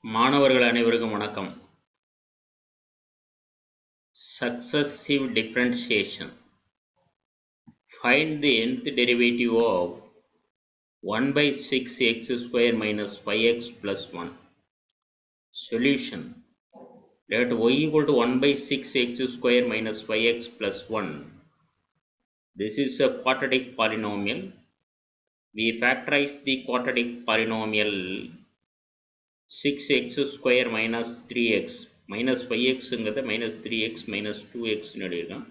மாணவர்கள் அனைவருக்கும் வணக்கம். Successive differentiation. Find the nth derivative of 1 by 6x square minus 5x plus 1. Solution. Let y equal to 1 by 6x square minus 5x plus 1. This is a quadratic polynomial. We factorize the quadratic polynomial 6x square minus 3x minus 5x ங்கிறத minus 3x minus 2x எழுதிடலாம்.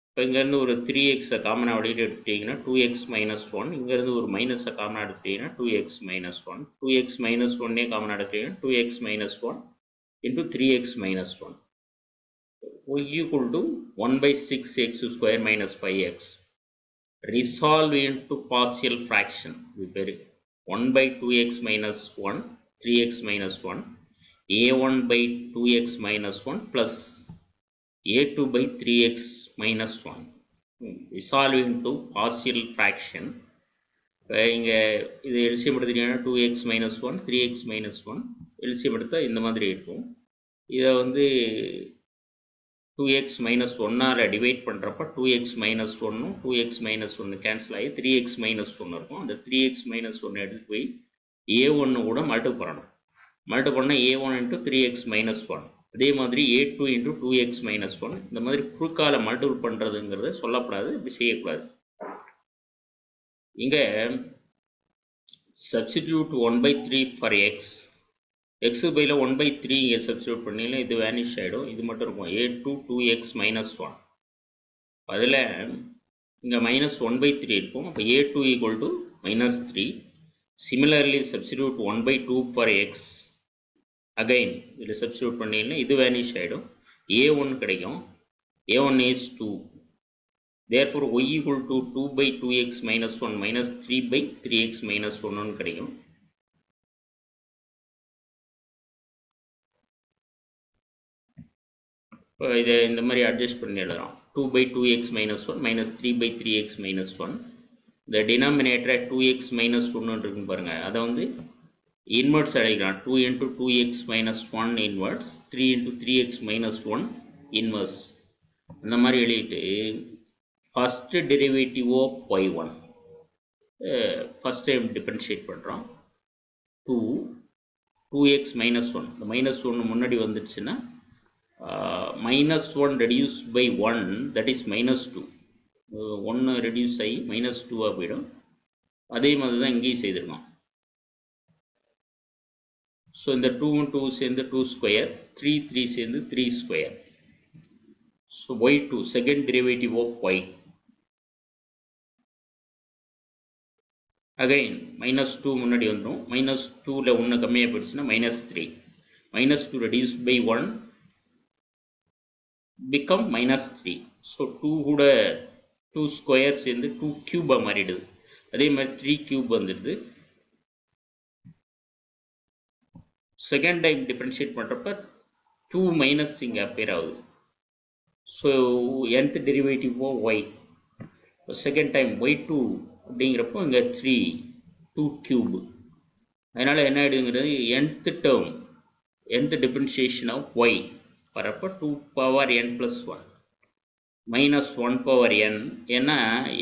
இப்போ இங்கேருந்து ஒரு 3x காமனாக வெளியில் எடுத்துட்டிங்கன்னா 2x minus 1, இங்கேருந்து ஒரு மைனஸை காமனாக எடுத்துட்டிங்கன்னா 2x minus 1, 2x minus 1 காமனாக எடுத்துட்டிங்கன்னா 2x minus 1 into 3x minus 1. y equal to 1 by 6x square minus 5x. Resolve into partial fraction. இது பேர் 1 by 2x minus 1, 3x minus 1, a1 by 2x minus 1 plus a2 by 3x minus 1. Resolve into partial fraction. இங்கே இது LCM எடுத்துட்டீங்கன்னா 2x minus 1, 3x minus 1 LCM எடுத்தால் இந்த மாதிரி இருக்கும். இதை வந்து 2x minus 1ஆல் டிவைட் பண்ணுறப்ப 2x minus 1 2x minus 1 cancel ஆகி 3x minus 1 இருக்கும். அந்த 3x minus 1 எடுத்து போய் a1 கூட மல்டிபிள் பண்ணணும். மல்டிபிள் பண்ணால் a1 into 3x minus 1, அதே மாதிரி a2 into 2x minus 1. இந்த மாதிரி குறுக்கால மல்டிபிள் பண்ணுறதுங்கிறத சொல்லக்கூடாது, இப்படி செய்யக்கூடாது. இங்கே substitute 1 by 3 for x. x பையில் 1 by 3 இங்கே சப்ஸ்டிடியூட் பண்ணிங்கன்னா இது வேனிஷ் ஆகிடும், இது மட்டும் இருக்கும் a2 2x minus 1. அதில் இங்கே minus 1 by 3 இருக்கும், அப்போ a2 equal to minus 3. Similarly substitute 1 by 2 for x. Again இதில் சப்ஸ்டிடியூட் பண்ணிங்கன்னா இது வேனிஷ் ஆகிடும், a1 கிடைக்கும், a1 is 2. Therefore y equal to 2 by 2x minus 1 minus 3 by 3x minus 1 கிடைக்கும். இப்போ இதை இந்த மாதிரி அட்ஜஸ்ட் பண்ணி எழுதலாம். 2 by 2x minus 1 minus 3 by 3x minus 1. இந்த டினாமினேட்டரை 2x minus 1 இருக்குன்னு பாருங்கள், அதை வந்து இன்வெர்ஸ் அடைக்கலாம். 2 into 2x minus 1 inverse, 3 into 3x minus 1 inverse. அந்த மாதிரி எழுதிட்டு first derivative of y1 first time differentiate பண்ணுறோம். 2x minus 1, இந்த மைனஸ் 1 முன்னாடி வந்துடுச்சுன்னா minus 1 reduced by 1, that is minus 2. 1 reduce ஆகி minus 2ஆக போயிடும். அதே மாதிரி தான் இங்கேயும் செய்திருக்கோம். ஸோ இந்த 2 2 சேர்ந்து 2 ஸ்கொயர், 3 3 சேர்ந்து 3 square. So y2 second derivative of y. Again minus 2 முன்னாடி வந்துடும், minus 2ல் 1 கம்மியாக போயிடுச்சுன்னா minus 3. minus 2 reduced by 1 become minus 3. So 2 கூட 2 ஸ்கொயர் சேர்ந்து 2 கியூபாக மாறிடுது. அதே மாதிரி 3 கியூப் வந்துடுது. செகண்ட் டைம் டிஃபரன்ஷியேட் பண்ணுறப்ப 2 மைனஸ் இங்கே அப்பேர் ஆகுது. So nth derivative of y. Second time y2 அப்படிங்கிறப்போ இங்கே 3 2 கியூப். அதனால் என்ன ஆகிடுங்கிறது nth term nth differentiation of y வரப்போ 2 power n + 1 minus 1 power n. ஏன்னா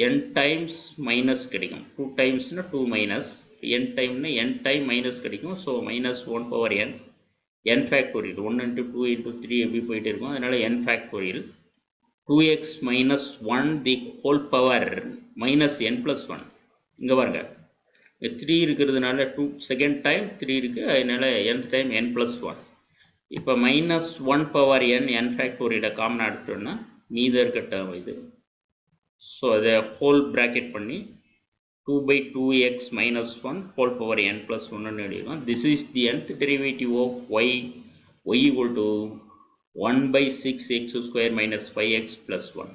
n டைம்ஸ் மைனஸ் கிடைக்கும், 2 டைம்ஸ்னால் 2 மைனஸ், n டைம்னா n டைம் மைனஸ் கிடைக்கும். So minus 1 power n, n factorial 1 into 2 into 3 எப்படி போயிட்டு இருக்கும், அதனால் n factorial 2x minus 1 the whole power minus n plus 1. இங்கே பாருங்க 3 இருக்கிறதுனால 2 செகண்ட் டைம் 3 இருக்குது, அதனால் n டைம் n plus 1. இப்போ மைனஸ் 1 பவர் n ஃபேக்டோரியலை காமனாக எடுத்தோம்னா மீத இருக்க டேர்ம் இது. ஸோ அதை ஹோல் ப்ராக்கெட் பண்ணி 2 by 2x minus 1 whole power n plus 1 எழுதிக்கலாம். This is the nth derivative of y equal to 1 by 6x square minus 5x plus 1.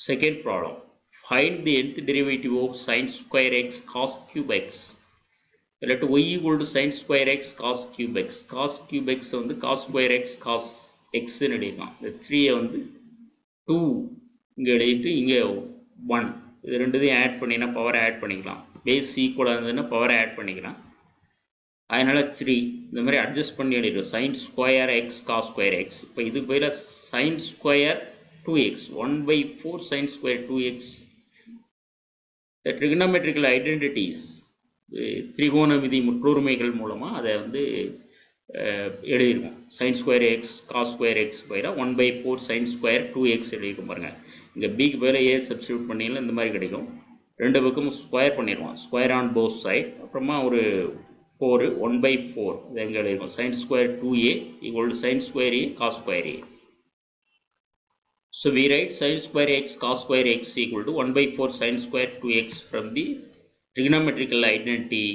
Second problem. Find the nth derivative of sin square x cos cube x. Let y equal to sin square x cos cube x. Cos cube x வந்து cos square x cos x எழுதிக்கலாம். இந்த 3 வந்து 2 இங்கே எழுதிட்டு இங்கே 1, இது ரெண்டுத்தையும் add பண்ணினா பவர் ஆட் பண்ணிக்கலாம். பேஸ் ஈக்குவலாக இருந்ததுன்னா பவரை ஆட் பண்ணிக்கலாம். அதனால் 3 இந்த மாதிரி அட்ஜஸ்ட் பண்ணி எழுதிடும். Sine square x cos square x. இப்போ இது பதிலாக sine square 2x 1/4 sine square 2x. The trigonometrical identities திரிகோணமிதி முற்றொருமைகள் மூலமாக அதை வந்து எழுதிருக்கோம். Sine square x cos square x பதிலாக 1/4 சைன் ஸ்கொயர் 2x எழுதிருக்கும் பாருங்கள். இங்கே பிக்கு பதிலாக ஏ சப்ஸ்டியூட் பண்ணிங்கன்னா இந்த மாதிரி கிடைக்கும். ரெண்டு பக்கமும் ஸ்கொயர் பண்ணிடுவோம். Square on both side. அப்புறமா ஒரு 4 1/4 இது எங்கே எழுதிருக்கும். Sine square 2a equal to sine square A cos square A. So we write sin square x cos square x equal to 1/4 sin square 2x from the trigonometrical identity.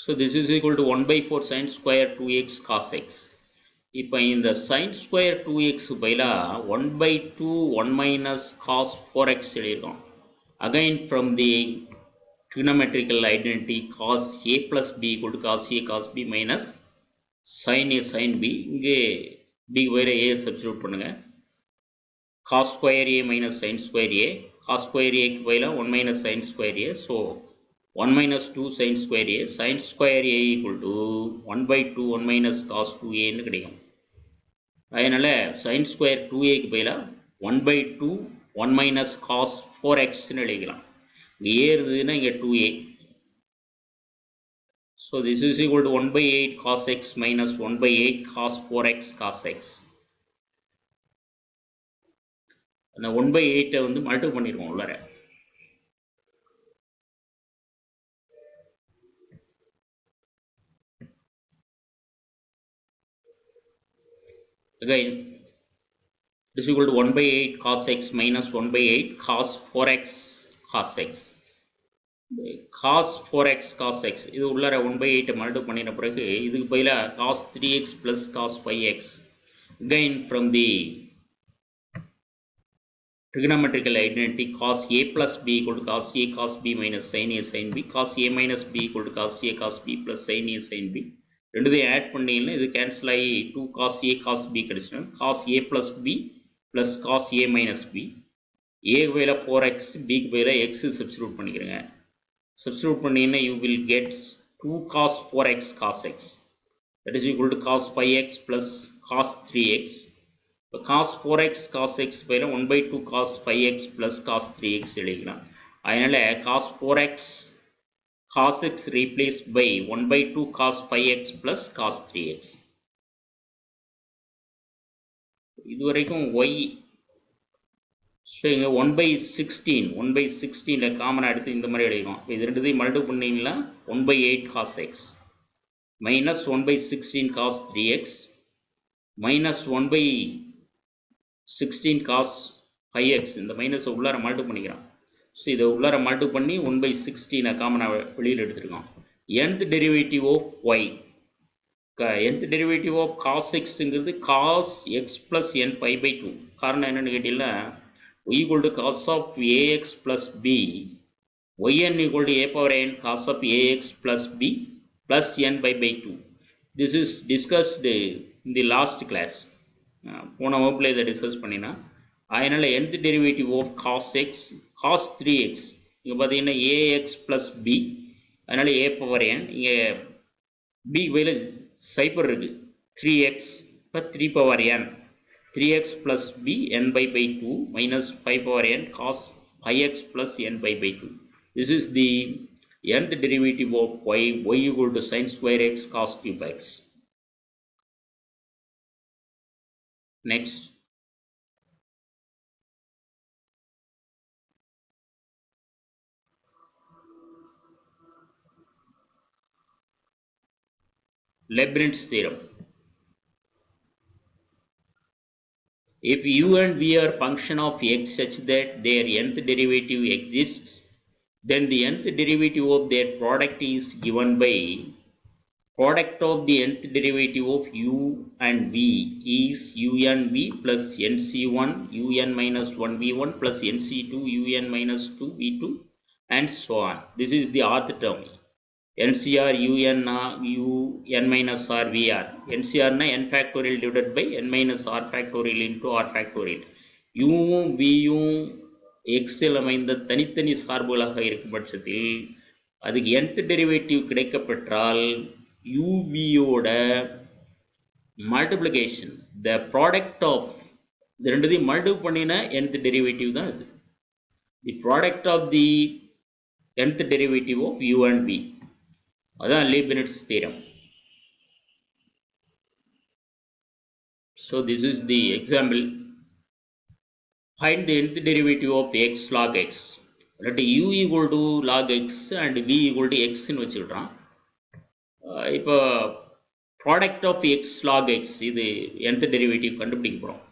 So this is equal to 1/4 sin square 2x cos x. இப்போ இந்த sin square 2x பதிலாக 1/2 1 minus cos 4x எழுதிருக்கோம். Again from the trigonometrical identity cos a plus b equal to cos a cos b minus sin a sin b. இங்கே b வேறு a substitute பண்ணுங்க. cos square a minus sin square a. cos square a க்கு பதிலாக 1 minus sin square a. So 1 minus 2 sin square a. sin square a equal to 1/2 1 minus cos 2a ன்னு கிடைக்கும். அதனால் sin square 2a க்கு பதிலாக 1/2 1 minus cos 4x ன்னு எழுதிக்கலாம். இங்கே a இருந்ததுன்னா இங்கே 2a. So this is equal to 1/8 cos x minus 1/8 cos 4x cos x. அந்த 1/8 வந்து மல்டிபிள் பண்ணிருக்கோம் உள்ளார. Again this is equal to 1/8 cos x minus 1/8 cos 4x cos x. cos 4x cos x இது உள்ளார 1/8 multiple பண்ணின பிறகு இதுக்கு பதிலாக cos 3x plus cos 5x. Again from the trigonometrical identity cos a plus b equal to cos a cos b minus sin a sin b. cos a minus b equal to cos a cos b plus sin a sin b. ரெண்டுதையும் add பண்ணிங்கன்னா இது cancel ஆகி 2 cos a cos b கிடைச்சிடும். cos a plus b plus cos a minus b. a க்கு பதிலாக 4x b க்கு பதிலாக x substitute பண்ணிக்கிறேங்க. Substitute பண்ணிங்கன்னா you will get 2 cos 4x cos x, that is equal to cos 5x plus cos 3x. இப்போ cos 4x cos x பதிலா 1/2 cos 5x plus cos 3x எழுதிக்கலாம். அதனால cos 4x cos x replaced by 1/2 cos 5x plus cos 3x. இதுவரைக்கும் y. So இங்கே 1/16 காமனாக எடுத்து இந்த மாதிரி எழுதிடும். இது ரெண்டுத்தையும் மல்டிபிள் பண்ணிங்கன்னா 1/8 cos x minus 1/16 cos 3x minus 1/16 cos 5x. இந்த மைனஸை உள்ளார மல்டிபிள் பண்ணிக்கிறான். ஸோ இதை உள்ளார மல்டிபிள் பண்ணி 1/16 காமனாக வெளியில் எடுத்துருக்கோம். nth derivative of y. nth derivative of cos xங்கிறது cos x plus n pi/2. காரணம் என்னென்னு கேட்டீங்கன்னா y equal to cos of ax plus b, yn equal to a power n cos of ax plus b plus n pi/2. This is discussed in the last class. போன வகுப்பில் இதை discuss பண்ணினா. அதனால் nth derivative of cos x cos 3x இங்கே பார்த்தீங்கன்னா ax plus b, அதனால் a power n. இங்கே b வேலை சைப்பர் இருக்குது 3x இப்போ 3 power n 3x plus b n /2 minus 5 power n cos 5x plus n /2. This is the nth derivative of y equal to sin square x cos cube x. Next, Leibnitz theorem. If u and v are function of x such that their nth derivative exists, then the nth derivative of their product is given by product of the nth derivative of u and v is un v plus nc1 un minus 1v1 plus nc2 un minus 2v2 and so on. This is the rth term. NCR un minus r vr. NCR na n factorial divided by n minus r factorial into r factorial. யூவும் வியும் எக்ஸில் அமைந்த தனித்தனி சார்புகளாக இருக்கும் பட்சத்தில் அதுக்கு nth derivative கிடைக்கப்பெற்றால் யூவியோட multiplication the product of இது ரெண்டுத்தையும் மல்டிபிள் பண்ணின nth டெரிவேட்டிவ் தான் இது. The product of the nth derivative of u and v. அதான் Leibnitz theorem. So this is the example. Find the nth derivative of x log x. Let u equal to log x and v equal to x ன்னு வச்சுக்கிட்டோம். இப்போ product of x log x இது nth derivative கண்டுபிடிக்க போகிறோம்.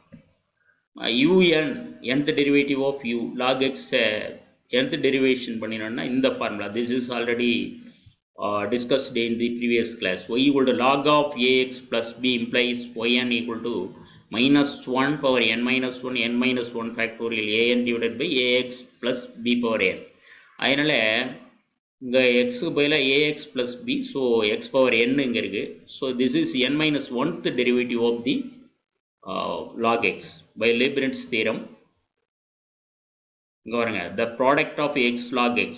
un nth derivative of u log x nth derivation பண்ணினோம்னா இந்த formula. This is already discussed in the previous class. Y equal to log of ax plus b implies yn equal to minus 1 power n minus 1 n minus 1 factorial an divided by ax plus b power n. அதனால இங்கே எக்ஸுக்கு பதிலாக ax plus b, so x power n இங்கே இருக்குது. So this is n minus 1th derivative of the log x by Leibnitz theorem. இங்கே பாருங்க, the product of x log x,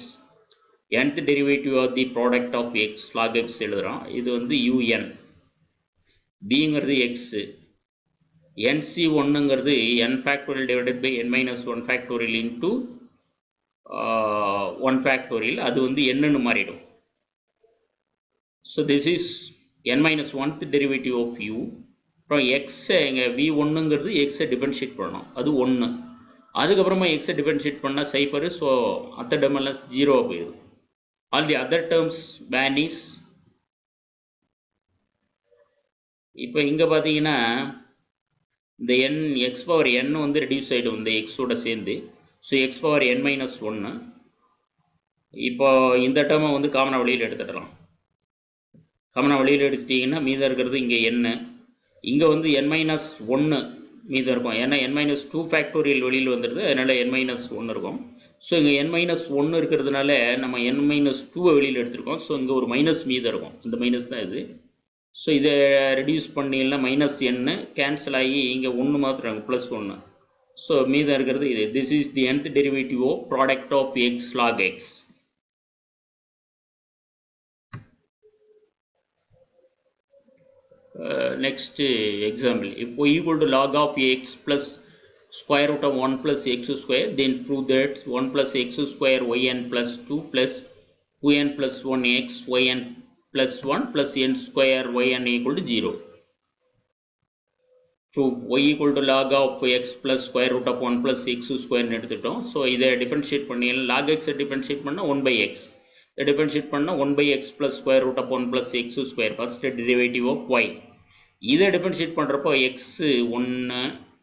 nth derivative of the product of x log x எழுதுகிறோம். இது வந்து un, bங்கிறது x, nc1ங்கிறது n factorial divided by n minus 1 factorial into 1 factorial, அது வந்து என்னன்னு மாறிடும். So this is n minus 1th derivative of u. அப்புறம் x இங்கே v1ங்கிறது எக்ஸை டிஃபரன்ஷியேட் பண்ணணும், அது 1. அதுக்கப்புறமா எக்ஸை டிஃபரன்ஷியேட் பண்ணால் சைஃபரு, ஸோ மற்ற டெர்மெல்லாம் 0 போயிடுது. All the other terms vanish. இப்போ இங்கே பார்த்தீங்கன்னா இந்த n x பவர் n வந்து ரெடியூஸ் ஆகிடும் இந்த எக்ஸோட சேர்ந்து. So x power n minus 1. இப்போ இந்த டேர்மை வந்து காமனாக வெளியில் எடுத்துடலாம். காமனாக வெளியில் எடுத்துட்டிங்கன்னா மீதம் இருக்கிறது இங்கே n, இங்கே வந்து n மைனஸ் 1 மீதம் இருக்கும். ஏன்னா n மைனஸ் 2 ஃபேக்டோரியல் வெளியில் வந்துடுது, அதனால் n மைனஸ் 1 இருக்கும். ஸோ இங்கே n மைனஸ் 1 இருக்கிறதுனால நம்ம n மைனஸ் 2 வெளியில் எடுத்திருக்கோம். ஸோ இங்கே ஒரு மைனஸ் மீதம் இருக்கும், இந்த மைனஸ் தான் இது. ஸோ இதை ரெடியூஸ் பண்ணிங்கன்னா மைனஸ் n கேன்சல் ஆகி இங்கே 1 மாத்திரம் ப்ளஸ் 1. ஸோ மீதம் இருக்கிறது இது. This is the nth derivative of product of x log x. Next example, if y equal to log of x plus square root of 1 plus x square, then prove that 1 plus x square yn plus 2 plus 2n plus 1x yn plus 1 plus n square yn equal to 0. Prove y equal to log of x plus square root of 1 plus x square எடுத்துட்டோம். So இதை differentiate பண்ணி log x differentiate பண்ணால் 1 by x, இதை differentiate பண்ணால் 1 by x plus square root of 1 plus x square, first derivative of y. இதை differentiate பண்ணுறப்போ x 1,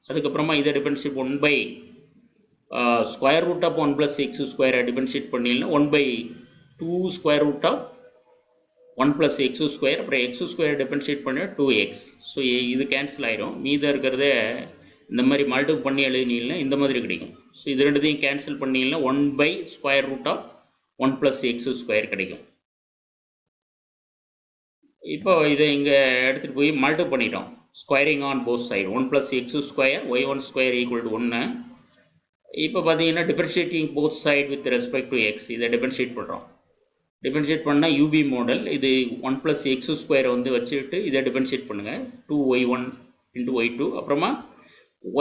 அதுக்கப்புறமா இதை differentiate 1 by square root of 1 plus x ஸ்கொயரை டிஃபரன்ஷியேட் பண்ணிடலாம் 1 by 2 square root of 1 plus x ஸ்கொயர், அப்புறம் x ஸ்கொயர் டிஃபரன்ஷியேட் பண்ண 2x. So இது கேன்சல் ஆயிரும். மீதம் இருக்கிறத இந்த மாதிரி மல்டிபிள் பண்ணி எழுதினீங்கன்னா இந்த மாதிரி கிடைக்கும். ஸோ இது ரெண்டுத்தையும் கேன்சல் பண்ணிங்கன்னா 1 by square root of 1 plus x square கிடைக்கும். இப்போ இதை இங்கே எடுத்துகிட்டு போய் மல்டிபிள் பண்ணிட்டோம், squaring on both side 1 plus x square y1 square equal to 1. இப்போ பார்த்தீங்கன்னா differentiating both side with respect to x, இதை டிஃபரன்ஷியேட் பண்ணுறோம். டிஃபரன்ஷியேட் பண்ணால் யூபி மாடல், இது 1 plus x ஸ்கொயரை வந்து வச்சுக்கிட்டு இதை டிஃபரன்ஷியேட் பண்ணுங்கள் 2y1 into y2, அப்புறமா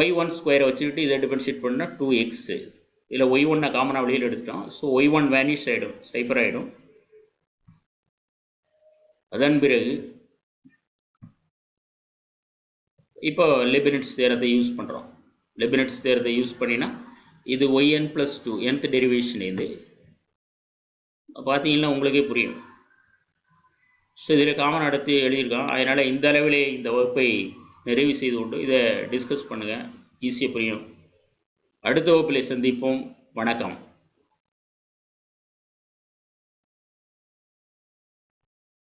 y1 ஸ்கொயரை வச்சுக்கிட்டு இதை டிஃபரன்ஷியேட் பண்ணால் 2x. இதில் y1 காமனாக வெளியில் எடுத்துட்டோம். ஸோ y1 வேனிஷ் ஆகிடும், சைஃபர் ஆகிடும். அதன் பிறகு இப்போ லெபினிட்ஸ் தேரத்தை யூஸ் பண்ணுறோம். லெபினிட்ஸ் தேரத்தை யூஸ் பண்ணினா இது yn plus 2 nth டெரிவேஷன் இது பார்த்தீங்கன்னா உங்களுக்கே புரியும். ஸோ இதில் காமன் அடுத்து எழுதியிருக்கான். அதனால் இந்த அளவிலே இந்த வகுப்பை நிறைவு செய்து கொண்டு இதை டிஸ்கஸ் பண்ணுங்கள், ஈஸியாக புரியும். அடுத்த வகுப்பில் சந்திப்போம். வணக்கம்.